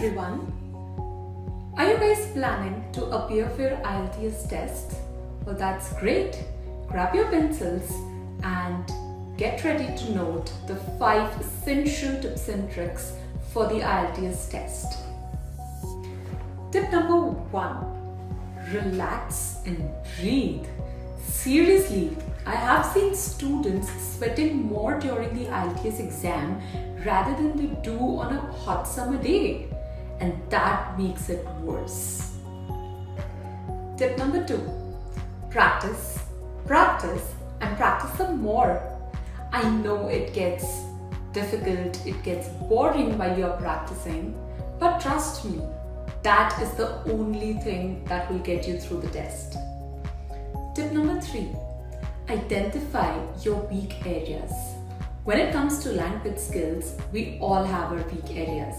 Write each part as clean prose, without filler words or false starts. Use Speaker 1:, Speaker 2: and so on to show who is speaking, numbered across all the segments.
Speaker 1: everyone. Are you guys planning to appear for your IELTS test? Well, that's great. Grab your pencils and get ready to note the 5 essential tips and tricks for the IELTS test. Tip number 1. Relax and breathe. Seriously, I have seen students sweating more during the IELTS exam rather than they do on a hot summer day, and that makes it worse. Tip number 2. Practice, and practice some more. I know it gets difficult, it gets boring while you're practicing, but trust me, that is the only thing that will get you through the test. Tip number 3. Identify your weak areas. When it comes to language skills, we all have our weak areas,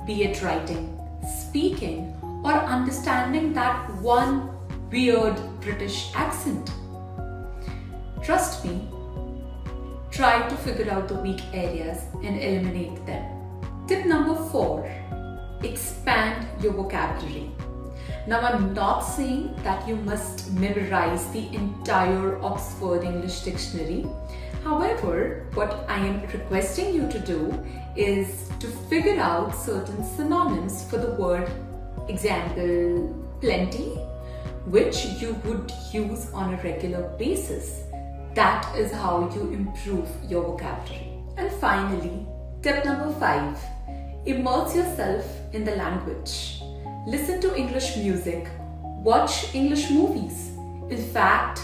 Speaker 1: be it writing, speaking, or understanding that one weird British accent. Trust me, try to figure out the weak areas and eliminate them. Tip number 4. Expand your vocabulary. Now, I'm not saying that you must memorize the entire Oxford English Dictionary. However, what I am requesting you to do is to figure out certain synonyms for the word, example, plenty, which you would use on a regular basis. That is how you improve your vocabulary. And finally, tip number 5. Immerse yourself in the language. Listen to English music, watch English movies. In fact,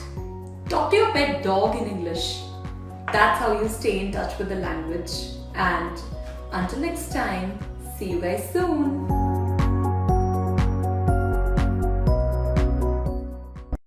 Speaker 1: talk to your pet dog in English. That's how you stay in touch with the language. And until next time, see you guys soon.